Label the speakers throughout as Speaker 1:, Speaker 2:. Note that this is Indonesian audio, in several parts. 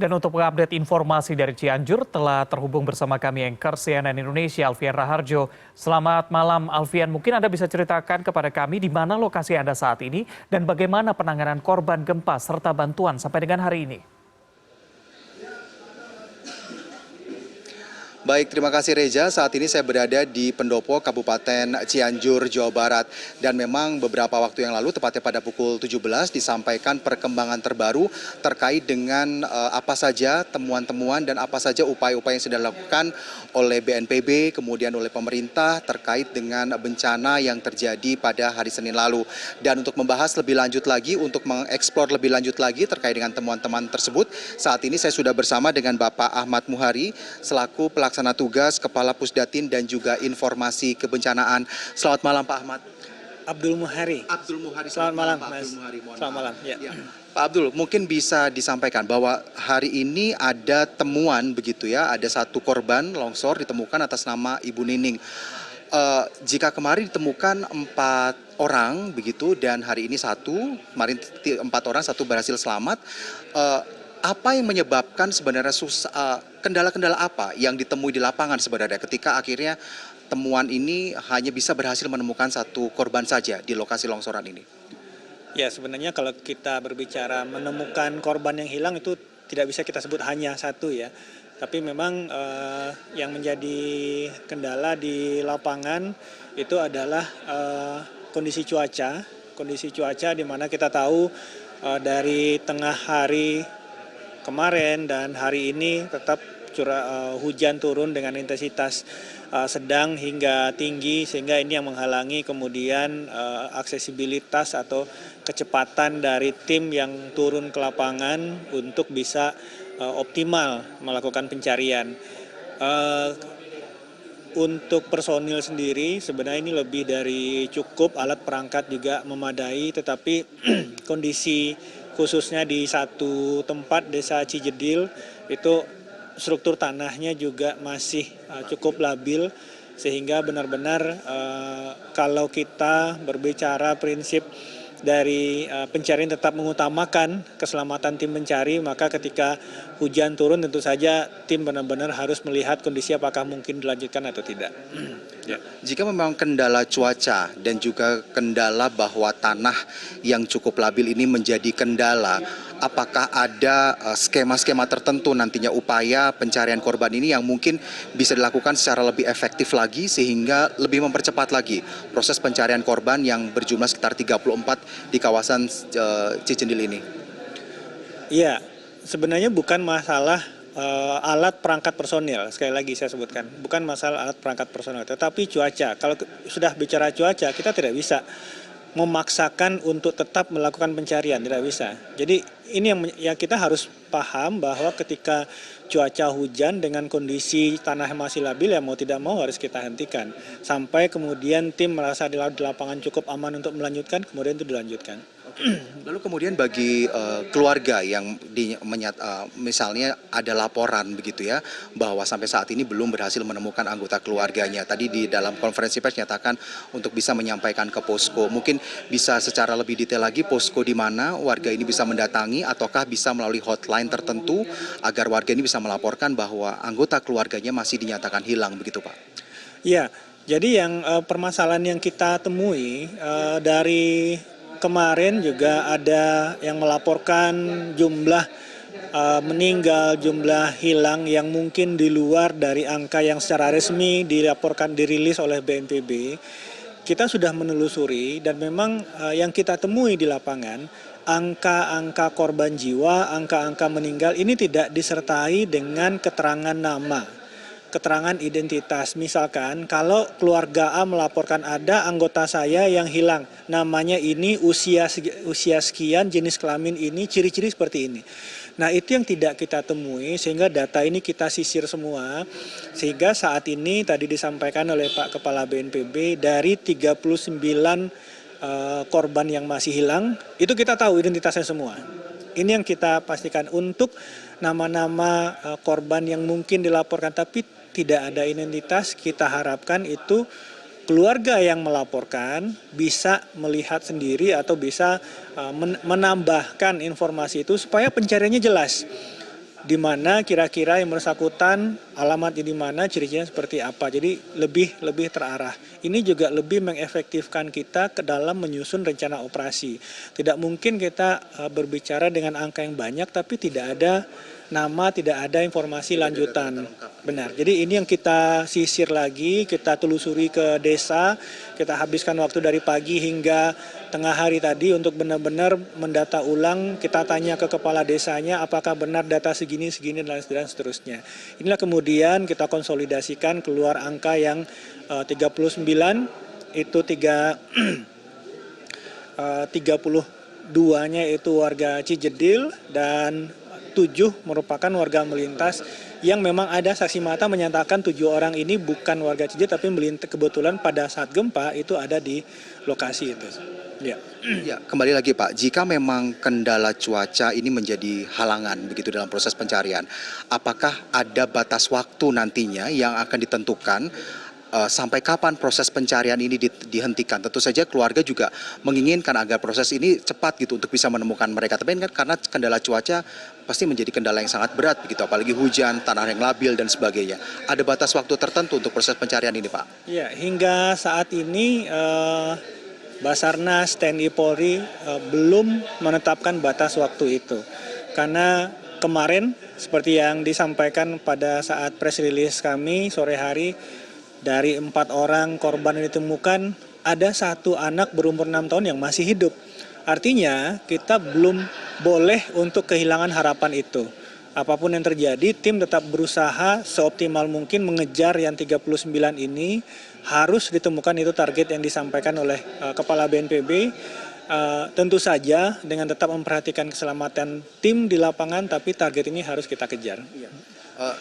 Speaker 1: Dan untuk mengupdate informasi dari Cianjur, telah terhubung bersama kami anchor CNN Indonesia, Alfian Raharjo. Selamat malam, Alfian. Mungkin Anda bisa ceritakan kepada kami di mana lokasi Anda saat ini dan bagaimana penanganan korban gempa serta bantuan sampai dengan hari ini.
Speaker 2: Baik, terima kasih Reza. Saat ini saya berada di Pendopo, Kabupaten Cianjur, Jawa Barat. Dan memang beberapa waktu yang lalu, tepatnya pada pukul 17, disampaikan perkembangan terbaru terkait dengan apa saja temuan-temuan dan apa saja upaya-upaya yang sudah dilakukan oleh BNPB, kemudian oleh pemerintah terkait dengan bencana yang terjadi pada hari Senin lalu. Dan untuk membahas lebih lanjut lagi, untuk mengeksplor lebih lanjut lagi terkait dengan temuan-temuan tersebut, saat ini saya sudah bersama dengan Bapak Ahmad Muhari, selaku pelaksana tugas Kepala Pusdatin dan juga Informasi Kebencanaan. Selamat malam Pak Ahmad.
Speaker 3: Abdul Muhari.
Speaker 2: Abdul Muhari.
Speaker 3: Selamat malam,
Speaker 2: Pak
Speaker 3: Mas.
Speaker 2: Abdul Muhari.
Speaker 3: Selamat malam. Ya.
Speaker 2: Pak Abdul, mungkin bisa disampaikan bahwa hari ini ada temuan begitu ya, ada satu korban longsor ditemukan atas nama Ibu Nining. Jika kemarin ditemukan 4 orang begitu dan hari ini kemarin 4 orang, 1 berhasil selamat. Apa yang menyebabkan sebenarnya kendala-kendala apa yang ditemui di lapangan sebenarnya ketika akhirnya temuan ini hanya bisa berhasil menemukan 1 korban saja di lokasi longsoran ini?
Speaker 3: Ya, sebenarnya kalau kita berbicara menemukan korban yang hilang itu tidak bisa kita sebut hanya 1 ya. Tapi memang yang menjadi kendala di lapangan itu adalah kondisi cuaca. Kondisi cuaca di mana kita tahu dari tengah hari kemarin dan hari ini tetap hujan turun dengan intensitas sedang hingga tinggi, sehingga ini yang menghalangi kemudian aksesibilitas atau kecepatan dari tim yang turun ke lapangan untuk bisa optimal melakukan pencarian. Untuk personil sendiri sebenarnya ini lebih dari cukup, alat perangkat juga memadai, tetapi kondisi khususnya di satu tempat desa Cijedil itu struktur tanahnya juga masih cukup labil, sehingga benar-benar kalau kita berbicara prinsip dari pencarian tetap mengutamakan keselamatan tim pencari, maka ketika hujan turun tentu saja tim benar-benar harus melihat kondisi apakah mungkin dilanjutkan atau tidak.
Speaker 2: Ya. Jika memang kendala cuaca dan juga kendala bahwa tanah yang cukup labil ini menjadi kendala, apakah ada skema-skema tertentu nantinya upaya pencarian korban ini yang mungkin bisa dilakukan secara lebih efektif lagi sehingga lebih mempercepat lagi proses pencarian korban yang berjumlah sekitar 34 di kawasan Cijedil ini?
Speaker 3: Iya, sebenarnya bukan masalah alat perangkat personil, sekali lagi saya sebutkan, bukan masalah alat perangkat personil, tetapi cuaca. Kalau sudah bicara cuaca, kita tidak bisa memaksakan untuk tetap melakukan pencarian, tidak bisa. Jadi ini yang kita harus paham bahwa ketika cuaca hujan dengan kondisi tanah yang masih labil, ya mau tidak mau harus kita hentikan. Sampai kemudian tim merasa di lapangan cukup aman untuk melanjutkan, kemudian itu dilanjutkan.
Speaker 2: Lalu kemudian bagi keluarga yang misalnya ada laporan begitu ya, bahwa sampai saat ini belum berhasil menemukan anggota keluarganya. Tadi di dalam konferensi pers nyatakan untuk bisa menyampaikan ke posko. Mungkin bisa secara lebih detail lagi posko di mana warga ini bisa mendatangi, ataukah bisa melalui hotline tertentu agar warga ini bisa melaporkan bahwa anggota keluarganya masih dinyatakan hilang begitu Pak?
Speaker 3: Iya, jadi yang permasalahan yang kita temui dari kemarin juga ada yang melaporkan jumlah meninggal, jumlah hilang yang mungkin di luar dari angka yang secara resmi dirilis oleh BNPB. Kita sudah menelusuri dan memang yang kita temui di lapangan, angka-angka korban jiwa, angka-angka meninggal ini tidak disertai dengan keterangan nama, keterangan identitas. Misalkan kalau keluarga A melaporkan ada anggota saya yang hilang, namanya ini, usia sekian, jenis kelamin ini, ciri-ciri seperti ini. Nah, itu yang tidak kita temui, sehingga data ini kita sisir semua, sehingga saat ini tadi disampaikan oleh Pak Kepala BNPB dari 39 korban yang masih hilang, itu kita tahu identitasnya semua. Ini yang kita pastikan. Untuk nama-nama korban yang mungkin dilaporkan tapi tidak ada identitas, kita harapkan itu keluarga yang melaporkan bisa melihat sendiri atau bisa menambahkan informasi itu supaya pencariannya jelas. di mana kira-kira yang bersangkutan, alamatnya di mana, ciri-cirinya seperti apa. Jadi lebih terarah. Ini juga lebih mengefektifkan kita ke dalam menyusun rencana operasi. Tidak mungkin kita berbicara dengan angka yang banyak tapi tidak ada nama, tidak ada informasi lanjutan. Benar. Jadi ini yang kita sisir lagi, kita telusuri ke desa, kita habiskan waktu dari pagi hingga tengah hari tadi untuk benar-benar mendata ulang, kita tanya ke kepala desanya apakah benar data segini, dan seterusnya. Inilah kemudian kita konsolidasikan keluar angka yang 39, itu 32-nya itu warga Cijedil dan 7 merupakan warga melintas yang memang ada saksi mata menyatakan 7 orang ini bukan warga Cijedil tapi melintas kebetulan pada saat gempa itu ada di lokasi itu. Ya.
Speaker 2: Ya, kembali lagi Pak, jika memang kendala cuaca ini menjadi halangan begitu dalam proses pencarian, apakah ada batas waktu nantinya yang akan ditentukan sampai kapan proses pencarian ini dihentikan? Tentu saja keluarga juga menginginkan agar proses ini cepat gitu untuk bisa menemukan mereka. Tapi kan karena kendala cuaca pasti menjadi kendala yang sangat berat begitu, apalagi hujan, tanah yang labil dan sebagainya. Ada batas waktu tertentu untuk proses pencarian ini, Pak?
Speaker 3: Ya, hingga saat ini Basarnas, TNI Polri belum menetapkan batas waktu itu. Karena kemarin seperti yang disampaikan pada saat press release kami sore hari, dari 4 orang korban yang ditemukan, ada 1 anak berumur 6 tahun yang masih hidup. Artinya kita belum boleh untuk kehilangan harapan itu. Apapun yang terjadi, tim tetap berusaha seoptimal mungkin mengejar yang 39 ini. Harus ditemukan itu target yang disampaikan oleh Kepala BNPB. Tentu saja dengan tetap memperhatikan keselamatan tim di lapangan, tapi target ini harus kita kejar.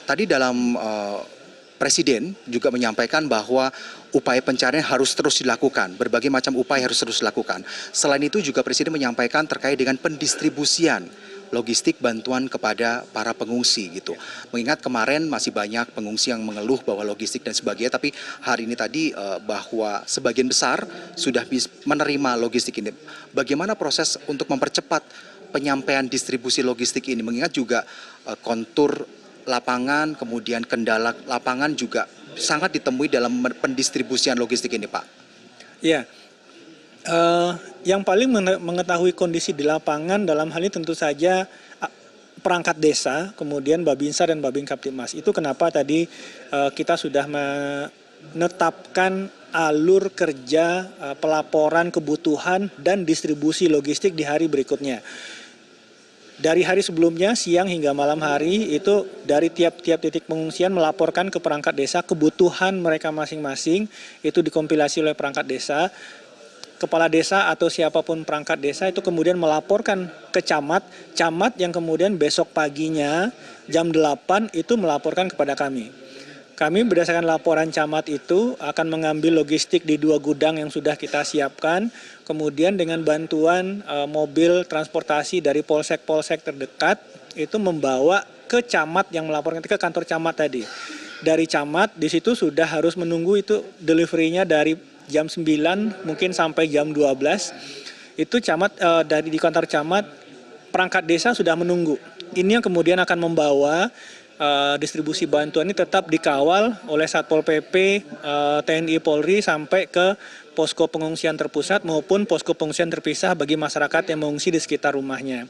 Speaker 2: Tadi dalam Presiden juga menyampaikan bahwa upaya pencarian harus terus dilakukan, berbagai macam upaya harus terus dilakukan. Selain itu juga Presiden menyampaikan terkait dengan pendistribusian logistik bantuan kepada para pengungsi gitu. Mengingat kemarin masih banyak pengungsi yang mengeluh bahwa logistik dan sebagainya, tapi hari ini tadi bahwa sebagian besar sudah menerima logistik ini. Bagaimana proses untuk mempercepat penyampaian distribusi logistik ini? Mengingat juga kontur lapangan, kemudian kendala lapangan juga sangat ditemui dalam pendistribusian logistik ini, Pak.
Speaker 3: Ya, yang paling mengetahui kondisi di lapangan dalam hal ini tentu saja perangkat desa, kemudian Babinsa dan Babin Kaptipmas. Itu kenapa tadi kita sudah menetapkan alur kerja pelaporan kebutuhan dan distribusi logistik di hari berikutnya. Dari hari sebelumnya, siang hingga malam hari, itu dari tiap-tiap titik pengungsian melaporkan ke perangkat desa kebutuhan mereka masing-masing, itu dikompilasi oleh perangkat desa. Kepala desa atau siapapun perangkat desa itu kemudian melaporkan ke camat yang kemudian besok paginya jam 8 itu melaporkan kepada kami. Kami berdasarkan laporan camat itu akan mengambil logistik di 2 gudang yang sudah kita siapkan, kemudian dengan bantuan mobil transportasi dari polsek-polsek terdekat itu membawa ke camat yang melaporkan ke kantor camat tadi. Dari camat di situ sudah harus menunggu itu delivery-nya dari jam 9 mungkin sampai jam 12. Itu camat dari di kantor camat perangkat desa sudah menunggu. Ini yang kemudian akan membawa distribusi bantuan ini tetap dikawal oleh Satpol PP, TNI Polri sampai ke posko pengungsian terpusat maupun posko pengungsian terpisah bagi masyarakat yang mengungsi di sekitar rumahnya.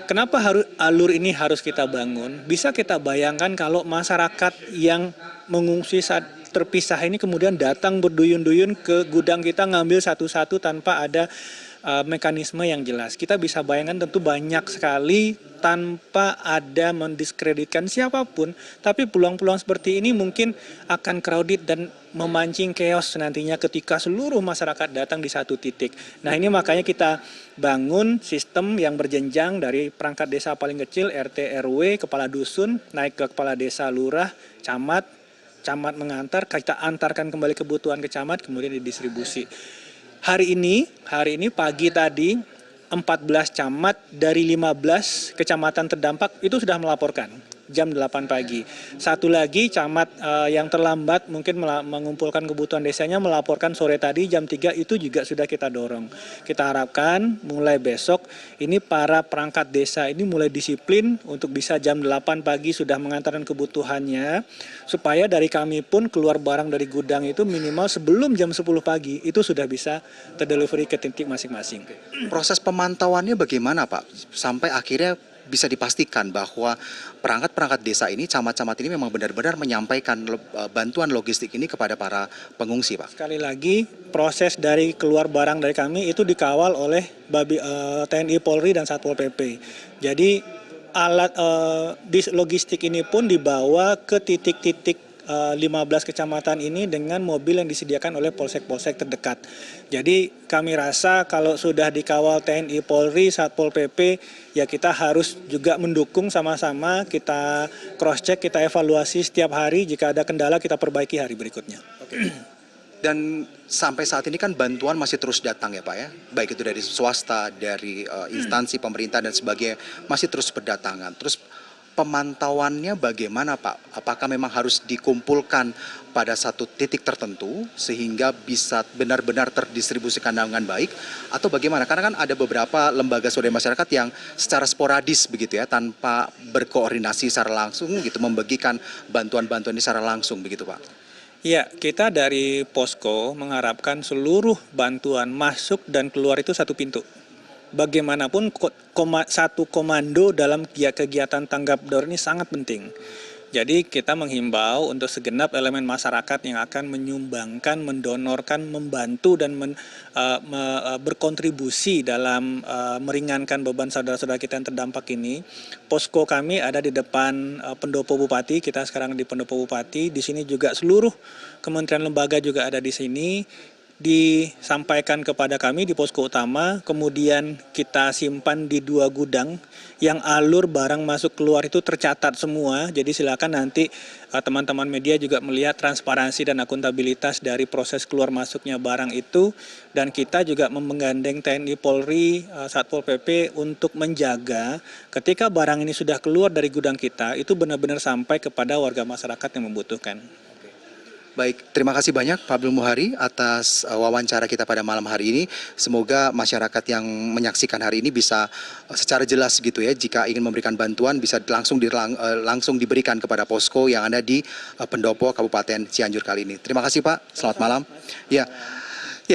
Speaker 3: Kenapa alur ini harus kita bangun? Bisa kita bayangkan kalau masyarakat yang mengungsi saat terpisah ini kemudian datang berduyun-duyun ke gudang kita ngambil satu-satu tanpa ada mekanisme yang jelas. Kita bisa bayangkan tentu banyak sekali tanpa ada mendiskreditkan siapapun, tapi peluang-peluang seperti ini mungkin akan crowded dan memancing chaos nantinya ketika seluruh masyarakat datang di satu titik. Nah ini makanya kita bangun sistem yang berjenjang dari perangkat desa paling kecil, RT, RW, kepala dusun, naik ke kepala desa, lurah, camat mengantar, kita antarkan kembali kebutuhan ke camat, kemudian didistribusi. Hari ini pagi tadi 14 camat dari 15 kecamatan terdampak itu sudah melaporkan. jam 8 pagi. Satu lagi camat yang terlambat mungkin mengumpulkan kebutuhan desanya melaporkan sore tadi jam 3 itu juga sudah kita dorong. Kita harapkan mulai besok ini para perangkat desa ini mulai disiplin untuk bisa jam 8 pagi sudah mengantarkan kebutuhannya supaya dari kami pun keluar barang dari gudang itu minimal sebelum jam 10 pagi itu sudah bisa terdelivery ke titik masing-masing.
Speaker 2: Proses pemantauannya bagaimana Pak? Sampai akhirnya bisa dipastikan bahwa perangkat-perangkat desa ini, camat-camat ini memang benar-benar menyampaikan bantuan logistik ini kepada para pengungsi Pak?
Speaker 3: Sekali lagi, proses dari keluar barang dari kami itu dikawal oleh TNI Polri dan Satpol PP. Jadi alat logistik ini pun dibawa ke titik-titik 15 kecamatan ini dengan mobil yang disediakan oleh polsek-polsek terdekat. Jadi kami rasa kalau sudah dikawal TNI Polri, Satpol PP, ya kita harus juga mendukung sama-sama, kita cross-check, kita evaluasi setiap hari, jika ada kendala kita perbaiki hari berikutnya.
Speaker 2: Dan sampai saat ini kan bantuan masih terus datang ya Pak ya, baik itu dari swasta, dari instansi pemerintah dan sebagainya, masih terus berdatangan. Terus pemantauannya bagaimana Pak? Apakah memang harus dikumpulkan pada satu titik tertentu sehingga bisa benar-benar terdistribusikan dengan baik? Atau bagaimana? Karena kan ada beberapa lembaga swadaya masyarakat yang secara sporadis begitu ya, tanpa berkoordinasi secara langsung gitu, membagikan bantuan-bantuan ini secara langsung begitu Pak?
Speaker 3: Ya, kita dari Posko mengharapkan seluruh bantuan masuk dan keluar itu satu pintu. Bagaimanapun satu komando dalam kegiatan tanggap darurat ini sangat penting. Jadi kita menghimbau untuk segenap elemen masyarakat yang akan menyumbangkan, mendonorkan, membantu dan berkontribusi dalam meringankan beban saudara-saudara kita yang terdampak ini. Posko kami ada di depan Pendopo Bupati, kita sekarang di Pendopo Bupati. Di sini juga seluruh kementerian lembaga juga ada di sini. Disampaikan kepada kami di posko utama, kemudian kita simpan di 2 gudang yang alur barang masuk keluar itu tercatat semua. Jadi silakan nanti teman-teman media juga melihat transparansi dan akuntabilitas dari proses keluar masuknya barang itu, dan kita juga menggandeng TNI Polri, Satpol PP untuk menjaga ketika barang ini sudah keluar dari gudang kita itu benar-benar sampai kepada warga masyarakat yang membutuhkan.
Speaker 2: Baik, terima kasih banyak Pak Abdul Muhari atas wawancara kita pada malam hari ini. Semoga masyarakat yang menyaksikan hari ini bisa secara jelas gitu ya, jika ingin memberikan bantuan bisa langsung diberikan kepada posko yang ada di Pendopo Kabupaten Cianjur kali ini. Terima kasih Pak, selamat malam. Ya,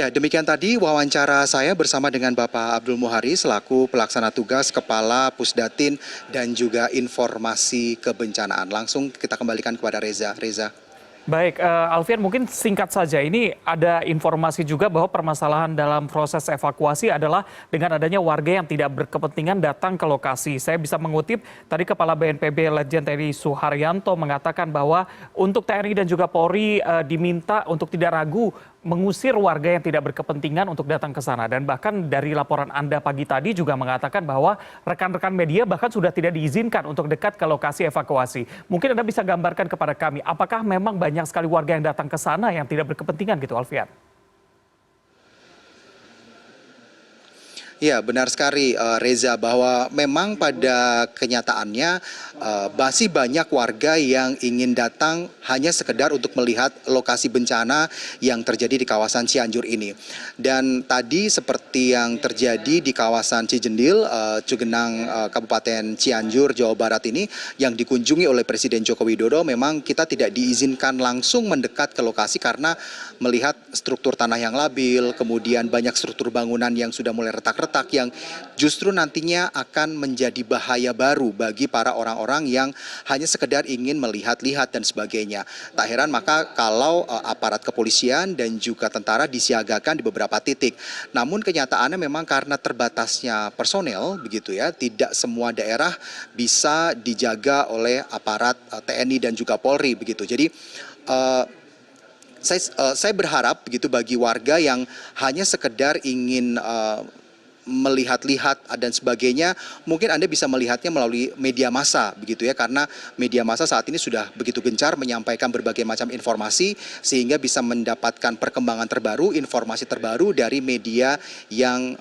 Speaker 2: demikian tadi wawancara saya bersama dengan Bapak Abdul Muhari selaku pelaksana tugas Kepala Pusdatin dan juga Informasi Kebencanaan. Langsung kita kembalikan kepada Reza.
Speaker 1: Baik, Alfian, mungkin singkat saja, ini ada informasi juga bahwa permasalahan dalam proses evakuasi adalah dengan adanya warga yang tidak berkepentingan datang ke lokasi. Saya bisa mengutip tadi Kepala BNPB Letjen TNI Suharyanto mengatakan bahwa untuk TNI dan juga Polri diminta untuk tidak ragu mengusir warga yang tidak berkepentingan untuk datang ke sana. Dan bahkan dari laporan Anda pagi tadi juga mengatakan bahwa rekan-rekan media bahkan sudah tidak diizinkan untuk dekat ke lokasi evakuasi. Mungkin Anda bisa gambarkan kepada kami, apakah memang banyak sekali warga yang datang ke sana yang tidak berkepentingan gitu, Alfian?
Speaker 2: Ya, benar sekali Reza, bahwa memang pada kenyataannya masih banyak warga yang ingin datang hanya sekedar untuk melihat lokasi bencana yang terjadi di kawasan Cianjur ini. Dan tadi seperti yang terjadi di kawasan Cijendil, Cugenang, Kabupaten Cianjur, Jawa Barat ini yang dikunjungi oleh Presiden Joko Widodo, memang kita tidak diizinkan langsung mendekat ke lokasi karena melihat struktur tanah yang labil, kemudian banyak struktur bangunan yang sudah mulai retak-retak yang justru nantinya akan menjadi bahaya baru bagi para orang-orang yang hanya sekedar ingin melihat-lihat dan sebagainya. Tak heran maka kalau aparat kepolisian dan juga tentara disiagakan di beberapa titik. Namun kenyataannya memang karena terbatasnya personel begitu ya, tidak semua daerah bisa dijaga oleh aparat TNI dan juga Polri begitu. Jadi saya berharap begitu bagi warga yang hanya sekedar ingin melihat-lihat dan sebagainya, mungkin Anda bisa melihatnya melalui media massa begitu ya, karena media massa saat ini sudah begitu gencar menyampaikan berbagai macam informasi sehingga bisa mendapatkan perkembangan terbaru, informasi terbaru dari media yang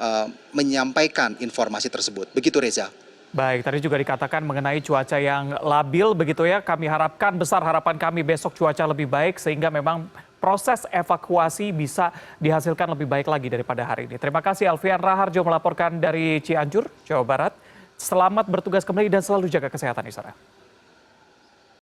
Speaker 2: menyampaikan informasi tersebut. Begitu Reza.
Speaker 1: Baik, tadi juga dikatakan mengenai cuaca yang labil begitu ya. Kami harapkan, besar harapan kami besok cuaca lebih baik sehingga memang proses evakuasi bisa dihasilkan lebih baik lagi daripada hari ini. Terima kasih Alfian Raharjo melaporkan dari Cianjur, Jawa Barat. Selamat bertugas kembali dan selalu jaga kesehatan di sana.